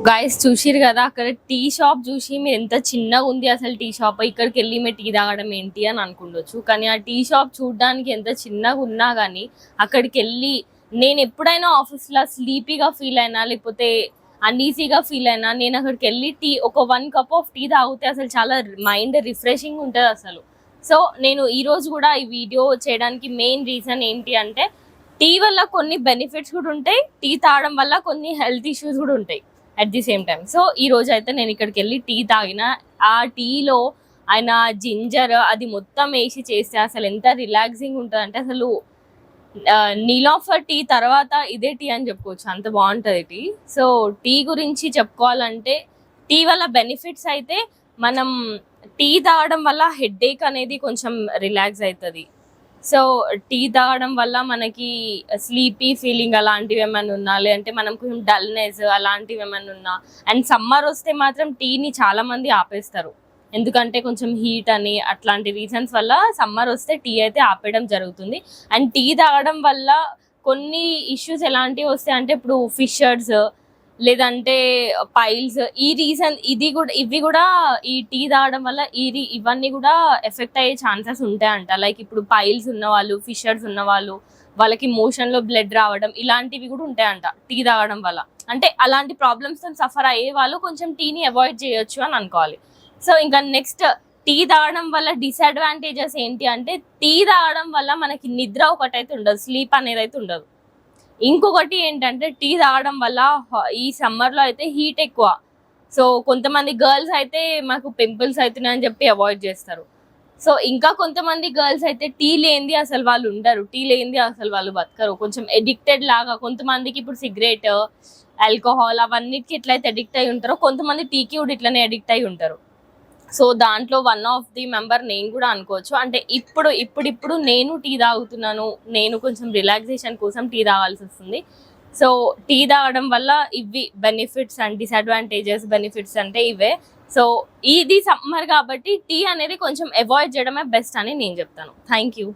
Guys చూసిరు కదా, అక్కడ టీ షాప్ చూసి మీరు ఎంత చిన్నగా ఉంది అసలు టీ షాప్, ఇక్కడికి వెళ్ళి మీరు టీ తాగడం ఏంటి అని అనుకుండొచ్చు. కానీ ఆ టీ షాప్ చూడడానికి ఎంత చిన్నగా ఉన్నా కానీ అక్కడికి వెళ్ళి నేను ఎప్పుడైనా ఆఫీస్లో స్లీపీగా ఫీల్ అయినా లేకపోతే అన్ఈజీగా ఫీల్ అయినా నేను అక్కడికి వెళ్ళి ఒక 1 కప్ ఆఫ్ టీ తాగితే అసలు చాలా మైండ్ రిఫ్రెషింగ్ ఉంటుంది అసలు. సో నేను ఈరోజు కూడా ఈ వీడియో చేయడానికి మెయిన్ రీజన్ ఏంటి అంటే, టీ వల్ల కొన్ని బెనిఫిట్స్ కూడా ఉంటాయి, టీ తాగడం వల్ల కొన్ని హెల్త్ ఇష్యూస్ కూడా ఉంటాయి at the same time. So ఈ రోజు అయితే నేను ఇక్కడికి వెళ్ళి టీ తాగిన. ఆ టీలో ఆయన జింజర్ అది మొత్తం వేసి చేస్తే అసలు ఎంత రిలాక్సింగ్ ఉంటుంది అంటే, అసలు నీలాఫర్ టీ తర్వాత ఇదే టీ అని చెప్పుకోవచ్చు, అంత బాగుంటుంది టీ. సో టీ గురించి చెప్పుకోవాలంటే, టీ వల్ల బెనిఫిట్స్ అయితే మనం టీ తాగడం వల్ల హెడేక్ అనేది కొంచెం రిలాక్స్ అవుతుంది. సో టీ తాగడం వల్ల మనకి స్లీపీ ఫీలింగ్ అలాంటివి ఏమైనా ఉన్నా, లేదంటే మనం కొంచెం డల్నెస్ అలాంటివి ఏమైనా ఉన్నా, అండ్ సమ్మర్ వస్తే మాత్రం టీని చాలా మంది ఆపేస్తారు, ఎందుకంటే కొంచెం హీట్ అని అట్లాంటి రీజన్స్ వల్ల సమ్మర్ వస్తే టీ అయితే ఆపేయడం జరుగుతుంది. అండ్ టీ తాగడం వల్ల కొన్ని ఇష్యూస్ ఎలాంటివి వస్తాయి అంటే, ఇప్పుడు ఫిషర్స్ లేదంటే పైల్స్, ఇవి కూడా ఈ టీ తాగడం వల్ల ఇవన్నీ కూడా ఎఫెక్ట్ అయ్యే ఛాన్సెస్ ఉంటాయంట. లైక్ ఇప్పుడు పైల్స్ ఉన్నవాళ్ళు, ఫిషర్స్ ఉన్నవాళ్ళు, వాళ్ళకి మోషన్లో బ్లడ్ రావడం ఇలాంటివి కూడా ఉంటాయంట టీ తాగడం వల్ల. అంటే అలాంటి ప్రాబ్లమ్స్తో సఫర్ అయ్యే వాళ్ళు కొంచెం టీని అవాయిడ్ చేయొచ్చు అని అనుకోవాలి. సో ఇంకా నెక్స్ట్, టీ తాగడం వల్ల డిసడ్వాంటేజెస్ ఏంటి అంటే, టీ తాగడం వల్ల మనకి నిద్ర ఒకటైతే ఉండదు, స్లీప్ అనేది అయితే ఉండదు. ఇంకొకటి ఏంటంటే, టీ తాగడం వల్ల ఈ సమ్మర్లో అయితే హీట్ ఎక్కువ. సో కొంతమంది గర్ల్స్ అయితే మాకు పింపుల్స్ అవుతున్నాయని చెప్పి అవాయిడ్ చేస్తారు. సో ఇంకా కొంతమంది గర్ల్స్ అయితే టీ లేనిది అసలు వాళ్ళు ఉండరు, టీ లేనిది అసలు వాళ్ళు బతకరు, కొంచెం ఎడిక్టెడ్ లాగా. కొంతమందికి ఇప్పుడు సిగరెట్, ఆల్కహాల్ అవన్నిటికి ఎట్లయితే అడిక్ట్ అయి ఉంటారో, కొంతమంది టీకి కూడా ఇట్లనే అడిక్ట్ అయి ఉంటారు. సో దాంట్లో వన్ ఆఫ్ ది మెంబర్ నేను కూడా అనుకోవచ్చు. అంటే ఇప్పుడు నేను టీ తాగుతున్నాను, నేను కొంచెం రిలాక్సేషన్ కోసం టీ తాగాల్సి వస్తుంది. సో టీ తాగడం వల్ల ఇవి బెనిఫిట్స్ అండ్ డిసడ్వాంటేజెస్. బెనిఫిట్స్ అంటే ఇవే. సో ఇది సమ్మర్ కాబట్టి టీ అనేది కొంచెం అవాయిడ్ చేయడమే బెస్ట్ అని నేను చెప్తాను. Thank you.